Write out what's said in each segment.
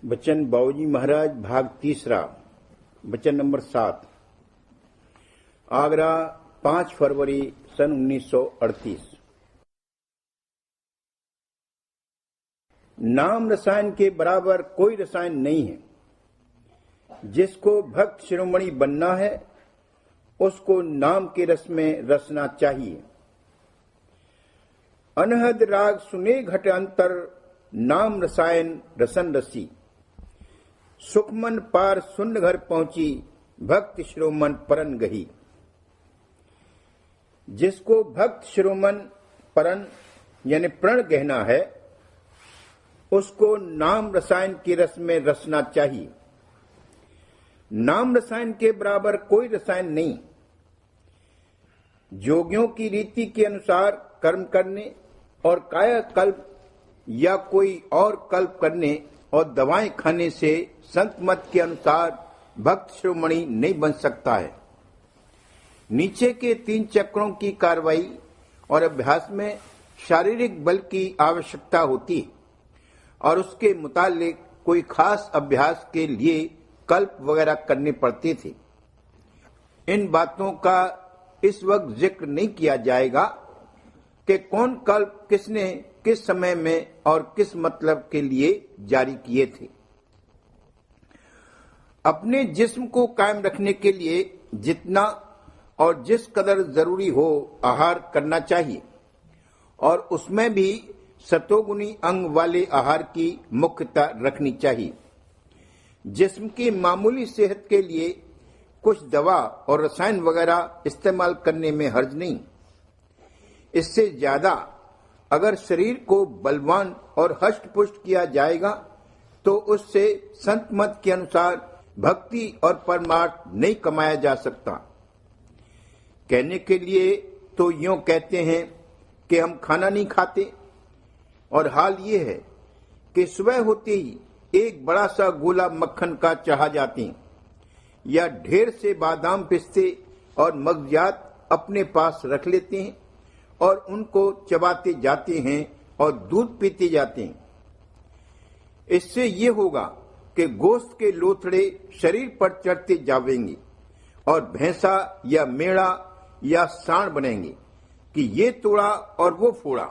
बचन बाबूजी महाराज भाग तीसरा बचन नंबर 7। आगरा 5 फरवरी सन 1938। नाम रसायन के बराबर कोई रसायन नहीं है। जिसको भक्त शिरोमणि बनना है उसको नाम के रस में रसना चाहिए। अनहद राग सुने घट अंतर, नाम रसायन रसन रसी। सुखमन पार सुन घर पहुंची, भक्त शिरोमन परन गही। जिसको भक्त शिरोमन परन यानी प्रण कहना है उसको नाम रसायन के रस में रसना चाहिए। नाम रसायन के बराबर कोई रसायन नहीं। जोगियों की रीति के अनुसार कर्म करने और कायाकल्प या कोई और कल्प करने और दवाएं खाने से संत मत के अनुसार भक्त शिरोमणि नहीं बन सकता है। नीचे के 3 चक्रों की कार्रवाई और अभ्यास में शारीरिक बल की आवश्यकता होती और उसके मुतालिक कोई खास अभ्यास के लिए कल्प वगैरह करने पड़ते थे। इन बातों का इस वक्त जिक्र नहीं किया जाएगा कि कौन कल्प किसने किस समय में और किस मतलब के लिए जारी किए थे। अपने जिस्म को कायम रखने के लिए जितना और जिस कदर जरूरी हो आहार करना चाहिए और उसमें भी सतोगुणी अंग वाले आहार की मुख्यता रखनी चाहिए। जिस्म की मामूली सेहत के लिए कुछ दवा और रसायन वगैरह इस्तेमाल करने में हर्ज नहीं। इससे ज्यादा अगर शरीर को बलवान और हष्ट पुष्ट किया जाएगा तो उससे संत मत के अनुसार भक्ति और परमार्थ नहीं कमाया जा सकता। कहने के लिए तो यूं कहते हैं कि हम खाना नहीं खाते और हाल ये है कि सुबह होते ही एक बड़ा सा गोला मक्खन का चाहा जाते हैं या ढेर से बादाम पिस्ते और मगजात अपने पास रख लेते हैं और उनको चबाते जाते हैं और दूध पीते जाते हैं। इससे ये होगा कि गोश्त के लोथड़े शरीर पर चढ़ते जावेंगे और भैंसा या मेढ़ा या सांड बनेंगे कि ये तोड़ा और वो फोड़ा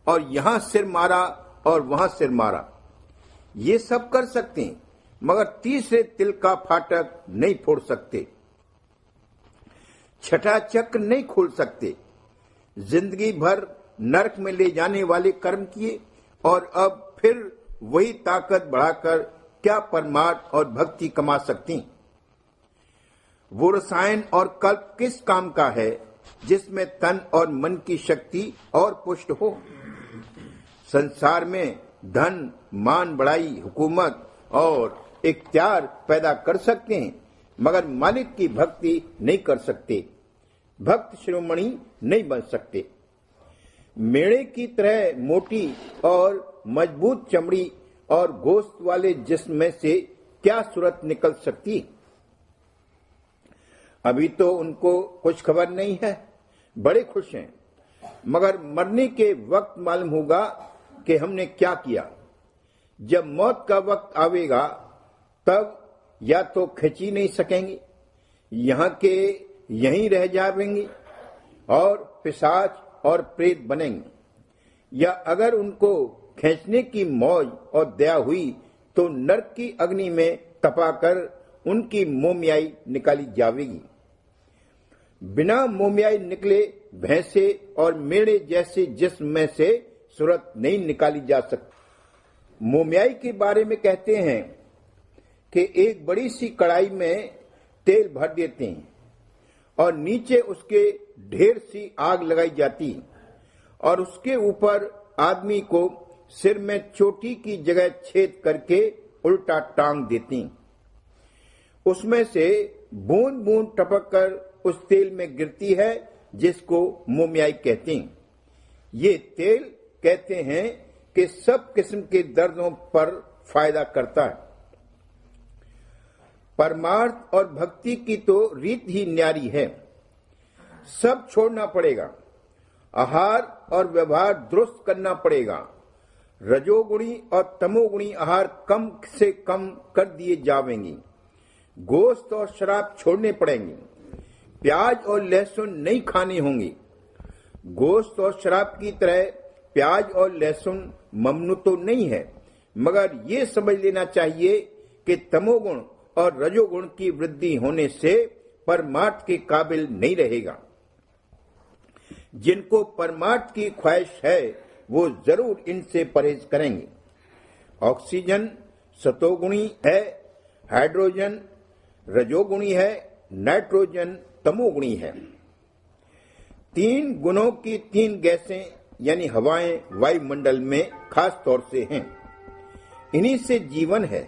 और यहां सिर मारा और वहां सिर मारा। ये सब कर सकते हैं मगर तीसरे तिल का फाटक नहीं फोड़ सकते, छठा चक्र नहीं खोल सकते। जिंदगी भर नरक में ले जाने वाले कर्म किए और अब फिर वही ताकत बढ़ाकर क्या परमार्थ और भक्ति कमा सकती। वो रसायन और कल्प किस काम का है जिसमें तन और मन की शक्ति और पुष्ट हो। संसार में धन मान बढ़ाई हुकूमत और इख्तियार पैदा कर सकते हैं मगर मालिक की भक्ति नहीं कर सकते, भक्त शिरोमणि नहीं बन सकते। मेढ़े की तरह मोटी और मजबूत चमड़ी और गोश्त वाले जिस्म में से क्या सूरत निकल सकती। अभी तो उनको कुछ खबर नहीं है, बड़े खुश हैं, मगर मरने के वक्त मालूम होगा कि हमने क्या किया। जब मौत का वक्त आवेगा तब या तो खींची नहीं सकेंगे, यहाँ के यहीं रह जाएंगे और पिशाच और प्रेत बनेंगे, या अगर उनको खींचने की मौज और दया हुई तो नरक की अग्नि में तपाकर उनकी मोमियाई निकाली जाएगी। बिना मोमियाई निकले भैंसे और मेढ़े जैसे जिस्म में से सूरत नहीं निकाली जा सकती। मोमियाई के बारे में कहते हैं कि एक बड़ी सी कढ़ाई में तेल भर देते हैं और नीचे उसके ढेर सी आग लगाई जाती और उसके ऊपर आदमी को सिर में चोटी की जगह छेद करके उल्टा टांग देती। उसमें से बूंद बूंद टपक कर उस तेल में गिरती है जिसको मोमियाई कहते हैं। ये तेल कहते हैं कि सब किस्म के दर्दों पर फायदा करता है। परमार्थ और भक्ति की तो रीत ही न्यारी है। सब छोड़ना पड़ेगा, आहार और व्यवहार दुरुस्त करना पड़ेगा, रजोगुणी और तमोगुणी आहार कम से कम कर दिए जावेंगे। गोश्त और शराब छोड़ने पड़ेंगे। प्याज और लहसुन नहीं खाने होंगे। गोश्त और शराब की तरह प्याज और लहसुन ममनू तो नहीं है, मगर ये समझ लेना चाहिए कि तमोगुण और रजोगुण की वृद्धि होने से परमार्थ के काबिल नहीं रहेगा। जिनको परमार्थ की ख्वाहिश है वो जरूर इनसे परहेज करेंगे। ऑक्सीजन सतोगुणी है, हाइड्रोजन रजोगुणी है, नाइट्रोजन तमोगुणी है। 3 गुणों की 3 गैसें यानी हवाएं वायुमंडल में खास तौर से हैं। इन्हीं से जीवन है।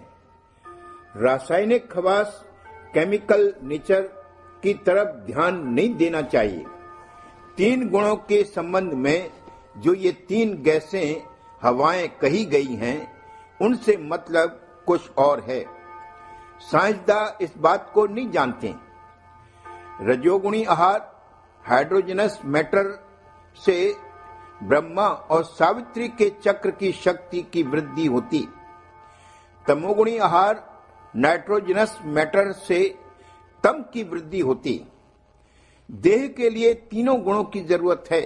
रासायनिक खवास केमिकल नेचर की तरफ ध्यान नहीं देना चाहिए। 3 गुणों के संबंध में जो ये 3 गैसें हवाएं कही गई हैं, उनसे मतलब कुछ और है। साइंसदान इस बात को नहीं जानते। रजोगुणी आहार हाइड्रोजनस मैटर से ब्रह्मा और सावित्री के चक्र की शक्ति की वृद्धि होती। तमोगुणी आहार नाइट्रोजनस मैटर से तम की वृद्धि होती। देह के लिए तीनों गुणों की जरूरत है,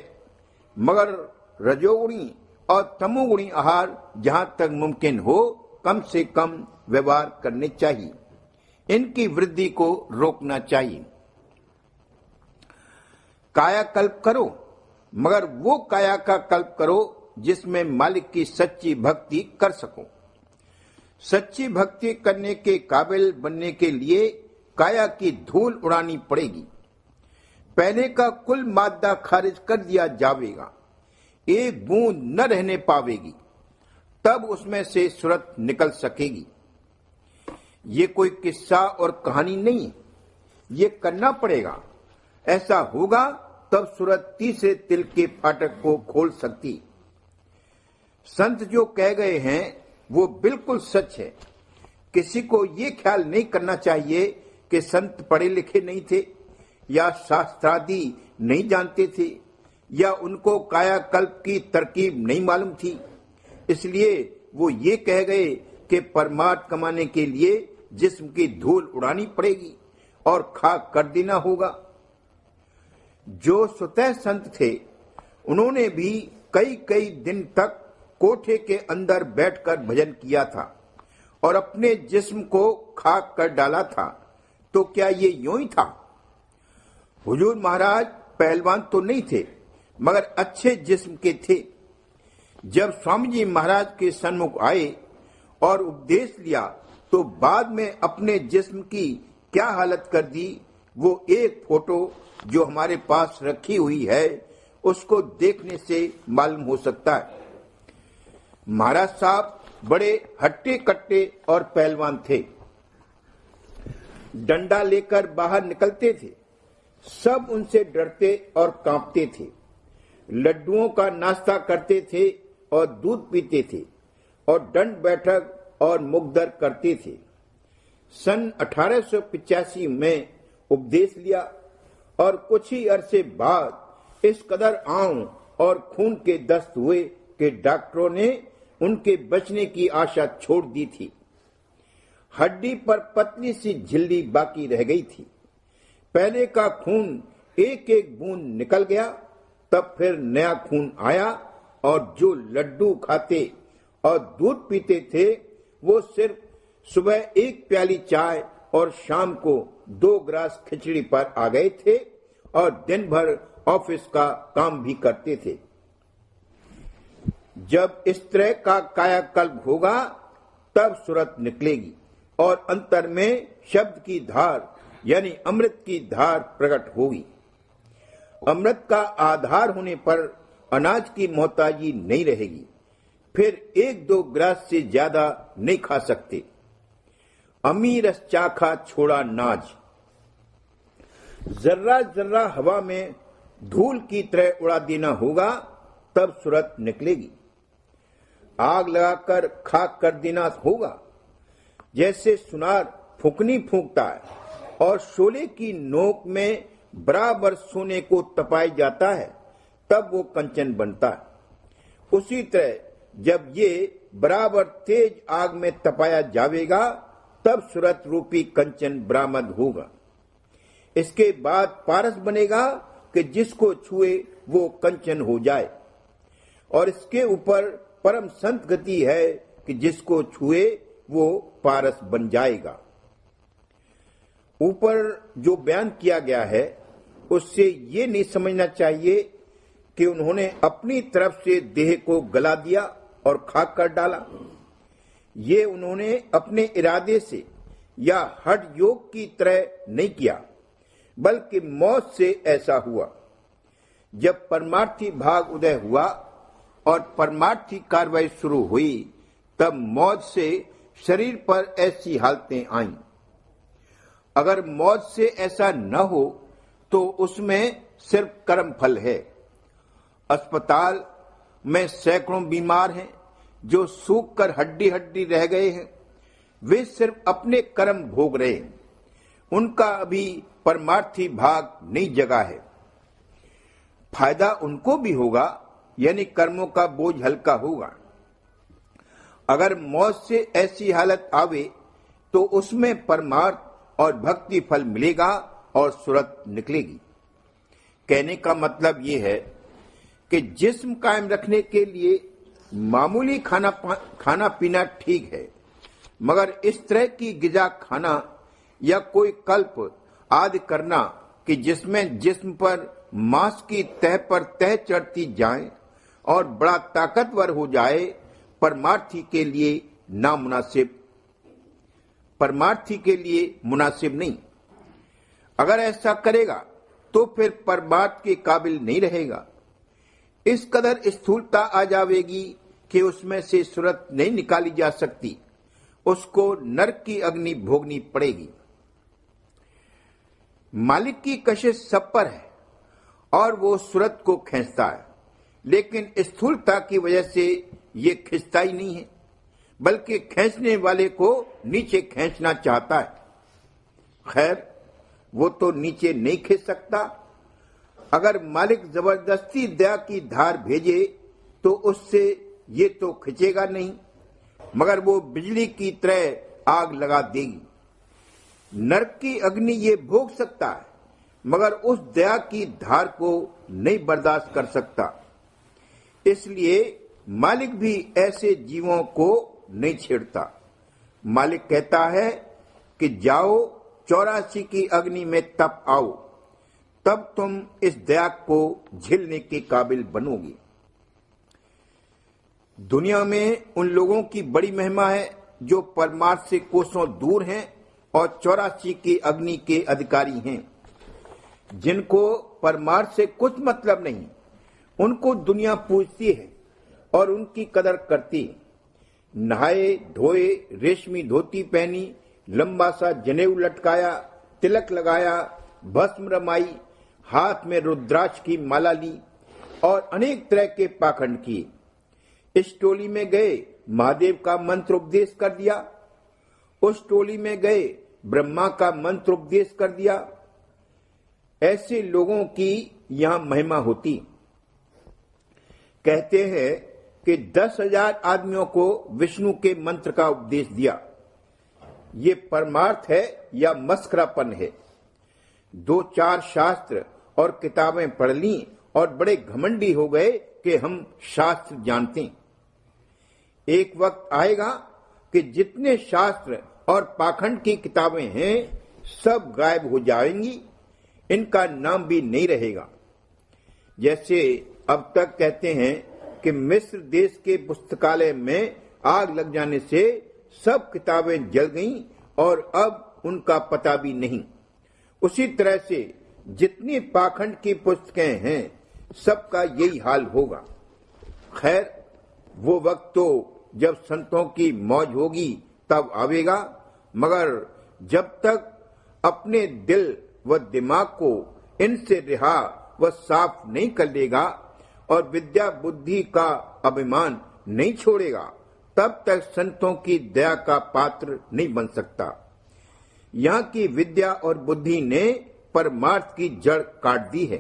मगर रजोगुणी और तमोगुणी आहार जहां तक मुमकिन हो कम से कम व्यवहार करने चाहिए। इनकी वृद्धि को रोकना चाहिए। कायाकल्प करो, मगर वो काया का कल्प करो जिसमें मालिक की सच्ची भक्ति कर सको। सच्ची भक्ति करने के काबिल बनने के लिए काया की धूल उड़ानी पड़ेगी। पहले का कुल मादा खारिज कर दिया जावेगा। एक बूंद न रहने पावेगी, तब उसमें से सूरत निकल सकेगी। ये कोई किस्सा और कहानी नहीं, ये करना पड़ेगा। ऐसा होगा तब सूरत तीसरे तिल के फाटक को खोल सकती। संत जो कह गए हैं वो बिल्कुल सच है। किसी को ये ख्याल नहीं करना चाहिए कि संत पढ़े लिखे नहीं थे या शास्त्रादि नहीं जानते थे या उनको कायाकल्प की तरकीब नहीं मालूम थी, इसलिए वो ये कह गए कि परमार्थ कमाने के लिए जिस्म की धूल उड़ानी पड़ेगी और खाक कर देना होगा। जो स्वतः संत थे उन्होंने भी कई कई दिन तक कोठे के अंदर बैठकर भजन किया था और अपने जिस्म को खाक कर डाला था। तो क्या ये यूं ही था? हुजूर महाराज पहलवान तो नहीं थे, मगर अच्छे जिस्म के थे। जब स्वामी जी महाराज के सन्मुख आए और उपदेश लिया तो बाद में अपने जिस्म की क्या हालत कर दी, वो एक फोटो जो हमारे पास रखी हुई है उसको देखने से मालूम हो सकता है। महाराज साहब बड़े हट्टे कट्टे और पहलवान थे। डंडा लेकर बाहर निकलते थे, सब उनसे डरते और कांपते थे। लड्डुओं का नाश्ता करते थे और दूध पीते थे और दंड बैठक और मुग्धर करते थे। सन 1885 में उपदेश लिया और कुछ ही अरसे बाद इस कदर आंव और खून के दस्त हुए कि डॉक्टरों ने उनके बचने की आशा छोड़ दी थी। हड्डी पर पतली सी झिल्ली बाकी रह गई थी। पहले का खून एक एक बूंद निकल गया, तब फिर नया खून आया और जो लड्डू खाते और दूध पीते थे वो सिर्फ सुबह 1 प्याली चाय और शाम को 2 ग्रास खिचड़ी पर आ गए थे और दिन भर ऑफिस का काम भी करते थे। जब इस तरह का कायाकल्प होगा तब सूरत निकलेगी और अंतर में शब्द की धार यानी अमृत की धार प्रकट होगी। अमृत का आधार होने पर अनाज की मोहताजी नहीं रहेगी। फिर 1-2 ग्रास से ज्यादा नहीं खा सकते। अमीर चाखा छोड़ा नाज। जर्रा जर्रा हवा में धूल की तरह उड़ा देना होगा, तब सूरत निकलेगी। आग लगाकर खाक कर देना होगा। जैसे सुनार फुकनी फूंकता है और शोले की नोक में बराबर सोने को तपाया जाता है, तब वो कंचन बनता है। उसी तरह जब ये बराबर तेज आग में तपाया जावेगा तब सुरत रूपी कंचन बरामद होगा। इसके बाद पारस बनेगा कि जिसको छुए वो कंचन हो जाए, और इसके ऊपर परम संत गति है कि जिसको छुए वो पारस बन जाएगा। ऊपर जो बयान किया गया है उससे ये नहीं समझना चाहिए कि उन्होंने अपनी तरफ से देह को गला दिया और खाक कर डाला। ये उन्होंने अपने इरादे से या हठ योग की तरह नहीं किया, बल्कि मौत से ऐसा हुआ। जब परमार्थी भाग उदय हुआ और परमार्थी कार्रवाई शुरू हुई, तब मौत से शरीर पर ऐसी हालतें आईं। अगर मौत से ऐसा न हो तो उसमें सिर्फ कर्म फल है। अस्पताल में सैकड़ों बीमार हैं जो सूख कर हड्डी हड्डी रह गए हैं। वे सिर्फ अपने कर्म भोग रहे हैं, उनका अभी परमार्थी भाग नहीं जगा है। फायदा उनको भी होगा, यानी कर्मों का बोझ हल्का होगा। अगर मौत से ऐसी हालत आवे तो उसमें परमार्थ और भक्ति फल मिलेगा और सुरत निकलेगी। कहने का मतलब यह है कि जिस्म कायम रखने के लिए मामूली खाना पीना ठीक है, मगर इस तरह की गिजा खाना या कोई कल्प आदि करना कि जिसमें जिस्म पर मांस की तह पर तह चढ़ती जाए और बड़ा ताकतवर हो जाए, परमार्थी के लिए मुनासिब नहीं। अगर ऐसा करेगा तो फिर परमार्थ के काबिल नहीं रहेगा। इस कदर स्थूलता आ जाएगी कि उसमें से सुरत नहीं निकाली जा सकती, उसको नरक की अग्नि भोगनी पड़ेगी। मालिक की कशिश सब पर है और वो सुरत को खींचता है, लेकिन स्थूलता की वजह से ये खिंचता ही नहीं है, बल्कि खींचने वाले को नीचे खींचना चाहता है। खैर, वो तो नीचे नहीं खींच सकता। अगर मालिक जबरदस्ती दया की धार भेजे तो उससे ये तो खिंचेगा नहीं, मगर वो बिजली की तरह आग लगा देगी। नरक की अग्नि ये भोग सकता है, मगर उस दया की धार को नहीं बर्दाश्त कर सकता। इसलिए मालिक भी ऐसे जीवों को नहीं छेड़ता। मालिक कहता है कि जाओ 84 की अग्नि में तप आओ, तब तुम इस दया को झेलने के काबिल बनोगे। दुनिया में उन लोगों की बड़ी महिमा है जो परमार्थ से कोसों दूर हैं और 84 की अग्नि के अधिकारी हैं। जिनको परमार्थ से कुछ मतलब नहीं, उनको दुनिया पूजती है और उनकी कदर करती है। नहाए धोए, रेशमी धोती पहनी, लंबा सा जनेऊ लटकाया, तिलक लगाया, भस्म रमाई, हाथ में रुद्राक्ष की माला ली और अनेक तरह के पाखंड किए। इस टोली में गए, महादेव का मंत्र उपदेश कर दिया। उस टोली में गए, ब्रह्मा का मंत्र उपदेश कर दिया। ऐसे लोगों की यहां महिमा होती। कहते हैं कि 10,000 आदमियों को विष्णु के मंत्र का उपदेश दिया। ये परमार्थ है या मस्खरापन है? 2-4 शास्त्र और किताबें पढ़ ली और बड़े घमंडी हो गए कि हम शास्त्र जानते हैं। एक वक्त आएगा कि जितने शास्त्र और पाखंड की किताबें हैं सब गायब हो जाएंगी, इनका नाम भी नहीं रहेगा। जैसे अब तक कहते हैं कि मिस्र देश के पुस्तकालय में आग लग जाने से सब किताबें जल गईं और अब उनका पता भी नहीं। उसी तरह से जितनी पाखंड की पुस्तकें हैं सबका यही हाल होगा। खैर, वो वक्त तो जब संतों की मौज होगी तब आवेगा, मगर जब तक अपने दिल व दिमाग को इनसे रिहा व साफ नहीं कर लेगा और विद्या बुद्धि का अभिमान नहीं छोड़ेगा, तब तक संतों की दया का पात्र नहीं बन सकता। यहाँ की विद्या और बुद्धि ने परमार्थ की जड़ काट दी है।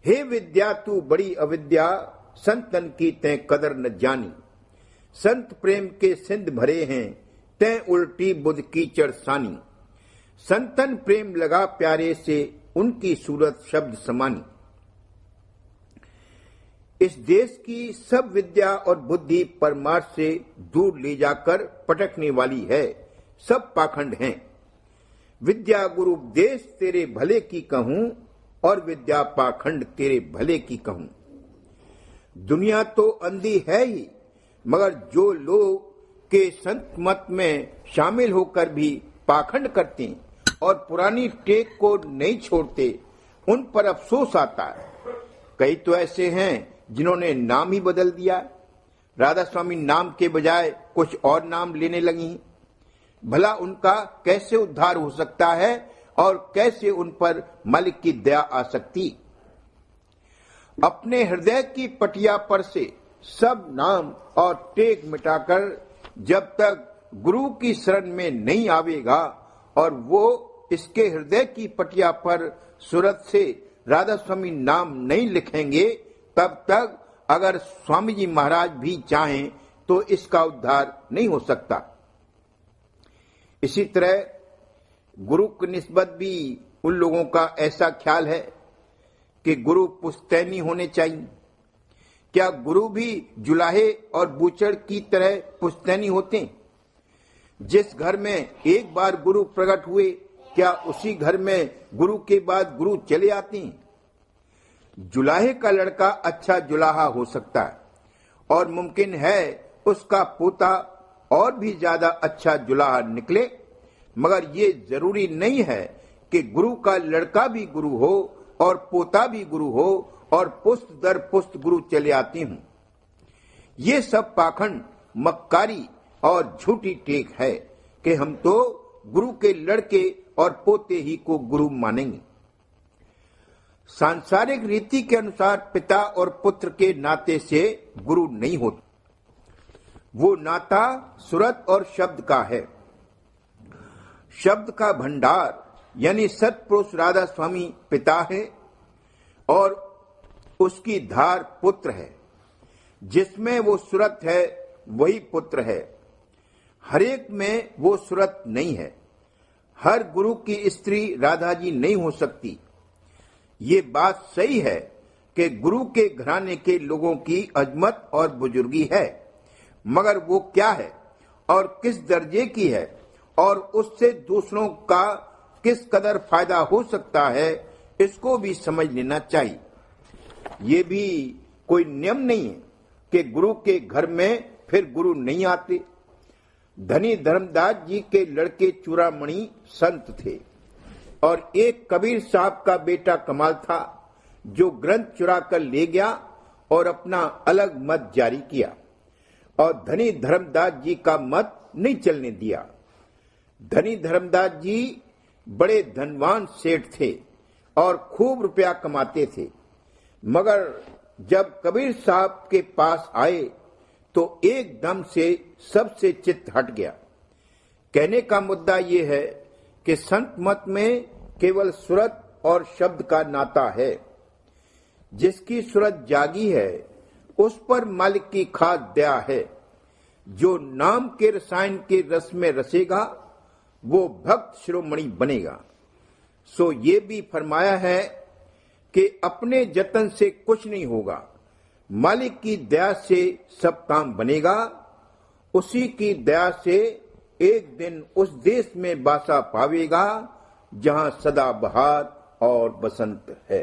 हे विद्या, तू बड़ी अविद्या, संतन की तैं कदर न जानी। संत प्रेम के सिंध भरे हैं, तैं उल्टी बुध कीचड़ सानी। संतन प्रेम लगा प्यारे से, उनकी सूरत शब्द समानी। इस देश की सब विद्या और बुद्धि परमार्थ से दूर ले जाकर पटकने वाली है, सब पाखंड हैं। विद्या गुरु उपदेश तेरे भले की कहूं, और विद्या पाखंड तेरे भले की कहूं। दुनिया तो अंधी है ही, मगर जो लोग के संत मत में शामिल होकर भी पाखंड करते हैं और पुरानी टेक को नहीं छोड़ते, उन पर अफसोस आता है। कई तो ऐसे हैं जिन्होंने नाम ही बदल दिया, राधा स्वामी नाम के बजाय कुछ और नाम लेने लगी। भला उनका कैसे उद्धार हो सकता है और कैसे उन पर मालिक की दया आ सकती। अपने हृदय की पटिया पर से सब नाम और टेक मिटाकर जब तक गुरु की शरण में नहीं आवेगा और वो इसके हृदय की पटिया पर सूरत से राधा स्वामी नाम नहीं लिखेंगे, तब तक अगर स्वामी जी महाराज भी चाहें तो इसका उद्धार नहीं हो सकता। इसी तरह गुरु की निस्बत भी उन लोगों का ऐसा ख्याल है कि गुरु पुश्तैनी होने चाहिए। क्या गुरु भी जुलाहे और बूचड़ की तरह पुश्तैनी होते हैं? जिस घर में एक बार गुरु प्रकट हुए, क्या उसी घर में गुरु के बाद गुरु चले आते हैं? जुलाहे का लड़का अच्छा जुलाहा हो सकता है और मुमकिन है उसका पोता और भी ज्यादा अच्छा जुलाहा निकले, मगर ये जरूरी नहीं है कि गुरु का लड़का भी गुरु हो और पोता भी गुरु हो और पुस्त दर पुस्त गुरु चले आते हूं। ये सब पाखंड, मक्कारी और झूठी टेक है कि हम तो गुरु के लड़के और पोते ही को गुरु मानेंगे। सांसारिक रीति के अनुसार पिता और पुत्र के नाते से गुरु नहीं होता। वो नाता सूरत और शब्द का है। शब्द का भंडार यानी सतपुरुष राधा स्वामी पिता है और उसकी धार पुत्र है। जिसमें वो सूरत है वही पुत्र है। हरेक में वो सूरत नहीं है। हर गुरु की स्त्री राधा जी नहीं हो सकती। ये बात सही है कि गुरु के घराने के लोगों की अजमत और बुजुर्गी है, मगर वो क्या है और किस दर्जे की है और उससे दूसरों का किस कदर फायदा हो सकता है, इसको भी समझ लेना चाहिए। ये भी कोई नियम नहीं है कि गुरु के घर में फिर गुरु नहीं आते। धनी धर्मदास जी के लड़के चूड़ामणि संत थे और एक कबीर साहब का बेटा कमाल था, जो ग्रंथ चुरा कर ले गया और अपना अलग मत जारी किया और धनी धर्मदास जी का मत नहीं चलने दिया। धनी धर्मदास जी बड़े धनवान सेठ थे और खूब रुपया कमाते थे, मगर जब कबीर साहब के पास आए तो एकदम से सबसे चित्त हट गया। कहने का मुद्दा यह है कि संत मत में केवल सूरत और शब्द का नाता है। जिसकी सूरत जागी है उस पर मालिक की खास दया है। जो नाम के रसायन के रस में रसेगा वो भक्त शिरोमणि बनेगा। सो ये भी फरमाया है कि अपने जतन से कुछ नहीं होगा, मालिक की दया से सब काम बनेगा। उसी की दया से एक दिन उस देश में बासा पावेगा जहां सदा बहार और बसंत है।